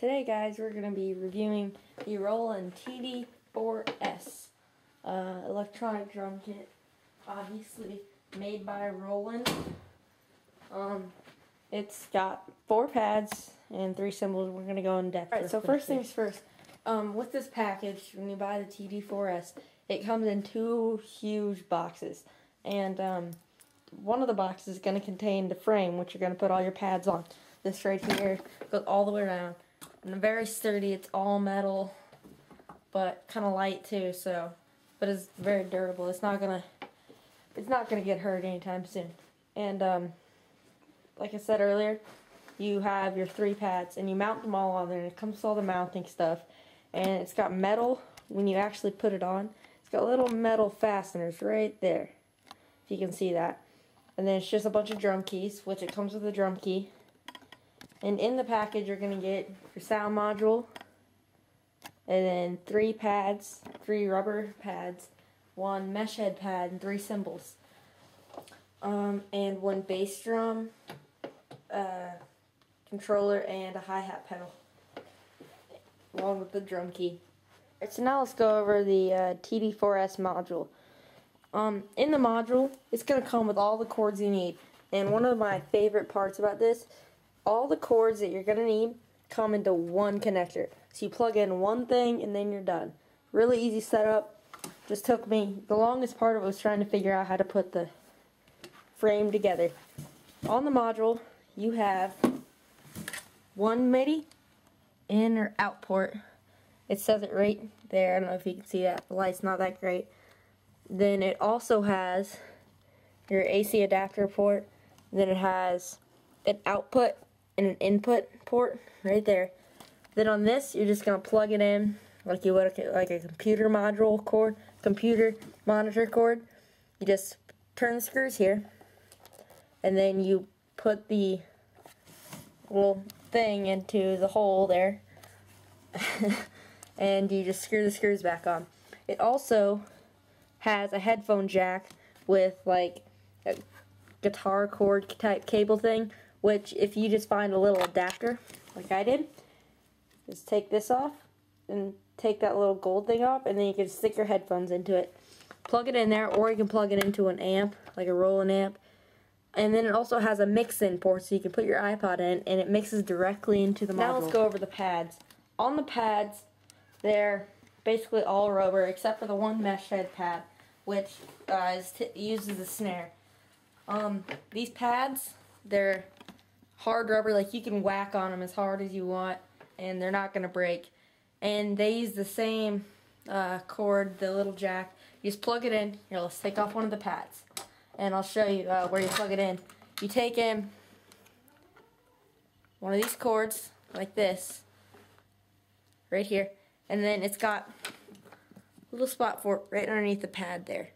Today, guys, we're going to be reviewing the Roland TD-4S electronic drum kit, obviously made by Roland. It's got 4 pads and 3 cymbals. We're going to go in depth. Alright, so first things first, with this package, when you buy the TD-4S, it comes in 2 huge boxes, and one of the boxes is going to contain the frame, which you're going to put all your pads on. This right here goes all the way around. And very sturdy. It's all metal, but kind of light too. But it's very durable. It's not gonna get hurt anytime soon. And like I said earlier, you have your 3 pads, and you mount them all on there. And it comes with all the mounting stuff, and it's got metal when you actually put it on. It's got little metal fasteners right there, if you can see that. And then it's just a bunch of drum keys, which it comes with a drum key. And in the package, you're going to get your sound module, and then 3 pads, 3 rubber pads, 1 mesh head pad, and 3 cymbals. And 1 bass drum, controller, and a hi-hat pedal, along with the drum key. Alright, so now let's go over the TD-4S module. In the module, it's going to come with all the cords you need. And one of my favorite parts about this, all the cords that you're going to need come into one connector. So you plug in one thing and then you're done. Really easy setup. Just took me, the longest part of it was trying to figure out how to put the frame together. On the module, you have 1 MIDI in or out port. It says it right there. I don't know if you can see that. The light's not that great. Then it also has your AC adapter port. Then it has an output and an input port right there. Then on this, you're just gonna plug it in like you would like a computer module cord, computer monitor cord. You just turn the screws here, and then you put the little thing into the hole there, and you just screw the screws back on. It also has a headphone jack with like a guitar cord type cable thing, which if you just find a little adapter like I did, just take this off and take that little gold thing off, and then you can stick your headphones into it. Plug it in there, or you can plug it into an amp, like a Roland amp. And then it also has a mix-in port, so you can put your iPod in, and it mixes directly into the module. Now let's go over the pads. On the pads, they're basically all rubber, except for the 1 mesh head pad, which uses a snare. These pads, they're hard rubber, like you can whack on them as hard as you want, and they're not going to break. And they use the same cord, the little jack. You just plug it in. Here, let's take off one of the pads, and I'll show you where you plug it in. You take in one of these cords, like this, right here, and then it's got a little spot for it right underneath the pad there.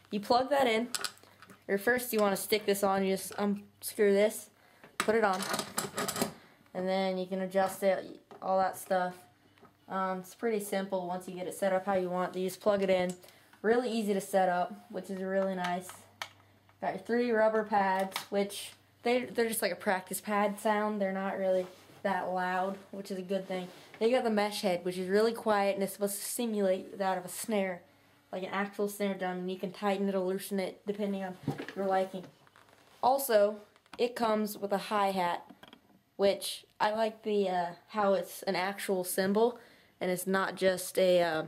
You plug that in. Or first you want to stick this on, you just unscrew this, put it on, and then you can adjust it, all that stuff. It's pretty simple once you get it set up how you want. You just plug it in. Really easy to set up, which is really nice. Got your 3 rubber pads, which they're just like a practice pad sound. They're not really that loud, which is a good thing. Then you got the mesh head, which is really quiet, and it's supposed to simulate that of a snare, like an actual snare drum, and you can tighten it or loosen it depending on your liking. Also, it comes with a hi-hat, which I like the how it's an actual cymbal, and it's not just a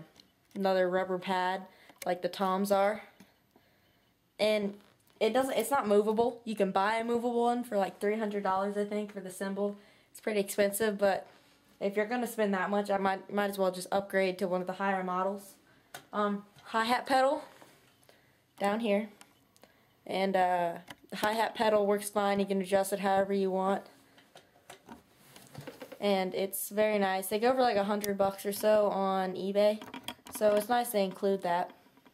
another rubber pad like the toms are. And it's not movable. You can buy a movable one for like $300, I think, for the cymbal. It's pretty expensive, but if you're gonna spend that much, I might as well just upgrade to one of the higher models. Hi-hat pedal down here, and the hi-hat pedal works fine. You can adjust it however you want, and it's very nice. They go for like $100 or so on eBay, so it's nice they include that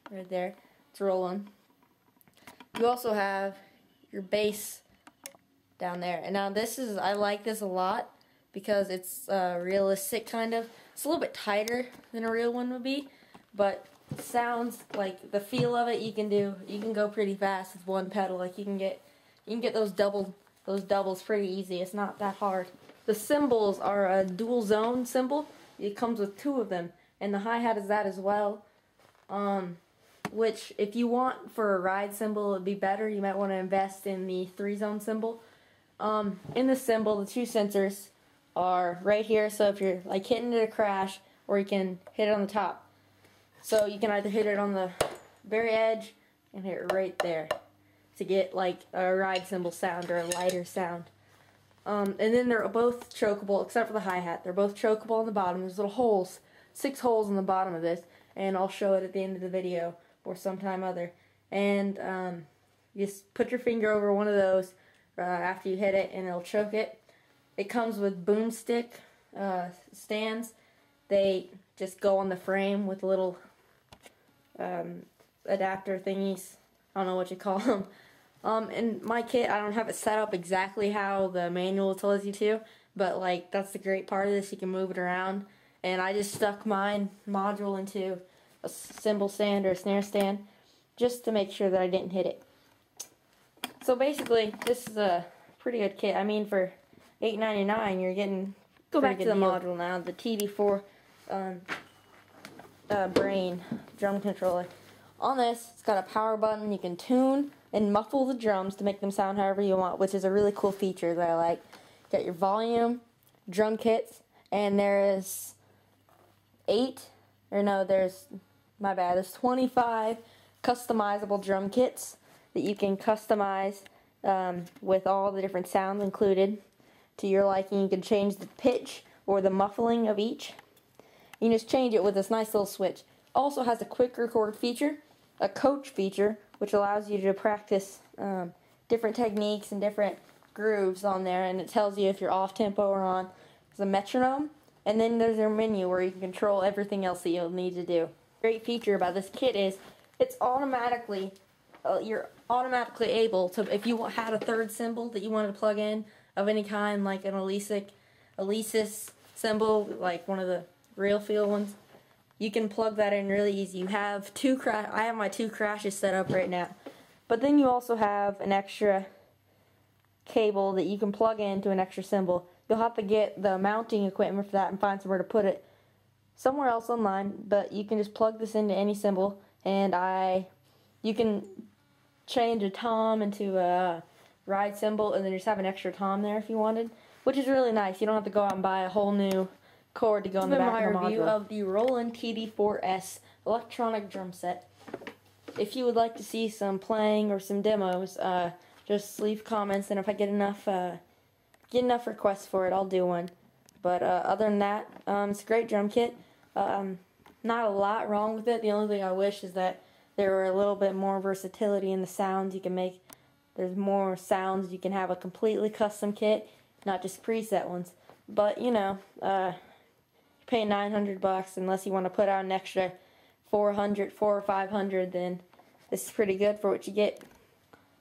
right there. It's rolling. You also have your bass down there, and now I like this a lot because it's realistic kind of. It's a little bit tighter than a real one would be, but sounds like the feel of it. You can go pretty fast with 1 pedal. Like you can get those doubles pretty easy. It's not that hard. The cymbals are a dual zone cymbal. It comes with 2 of them, and the hi-hat is that as well. Which, if you want for a ride cymbal, it'd be better. You might want to invest in the 3-zone cymbal. In the cymbal, the 2 sensors are right here, so if you're like hitting it a crash, or you can hit it on the top. So you can either hit it on the very edge and hit it right there to get like a ride cymbal sound or a lighter sound. And then they're both chokeable except for the hi-hat. They're both chokeable on the bottom. There's little holes, 6 holes on the bottom of this, and I'll show it at the end of the video or sometime other. And you just put your finger over one of those after you hit it, and it'll choke it. It comes with boomstick stands. They just go on the frame with little adapter thingies. I don't know what you call them. In my kit, I don't have it set up exactly how the manual tells you to, but like that's the great part of this. You can move it around, and I just stuck mine module into a cymbal stand or a snare stand just to make sure that I didn't hit it. So basically, this is a pretty good kit. I mean, for $8.99, you're getting. Go back to the module now. The TD-4 brain drum controller. On this, it's got a power button. You can tune and muffle the drums to make them sound however you want, which is a really cool feature that I like. You got your volume, drum kits, and there's 25 customizable drum kits that you can customize with all the different sounds included to your liking. You can change the pitch or the muffling of each. You can just change it with this nice little switch. Also has a quick record feature, a coach feature, which allows you to practice different techniques and different grooves on there, and it tells you if you're off tempo or on. There's a metronome, and then there's your menu where you can control everything else that you'll need to do. Great feature about this kit is it's automatically you're automatically able to, if you had a third cymbal that you wanted to plug in of any kind, like an Alesis cymbal, like one of the real feel ones, you can plug that in really easy. You have I have my 2 crashes set up right now. But then you also have an extra cable that you can plug into an extra cymbal. You'll have to get the mounting equipment for that and find somewhere to put it somewhere else online, but you can just plug this into any cymbal, and you can change a tom into a ride cymbal and then just have an extra tom there if you wanted, which is really nice. You don't have to go out and buy a whole new cord to go in the back of the module. My review of the Roland TD-4S electronic drum set. If you would like to see some playing or some demos, just leave comments, and if I get enough requests for it, I'll do one. But other than that, it's a great drum kit. Not a lot wrong with it. The only thing I wish is that there were a little bit more versatility in the sounds you can make. There's more sounds. You can have a completely custom kit, not just preset ones. But you know, you're paying $900, unless you want to put out an extra $400 or $500, then this is pretty good for what you get.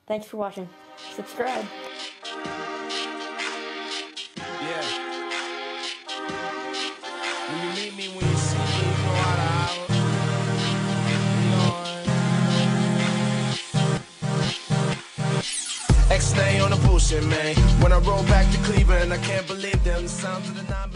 Thanks for watching. Subscribe. Yeah. When you meet me, when you see me, you know how to holler. X-Nay on the bullshit, man. When I roll back to Cleveland, I can't believe them. The sounds of the 9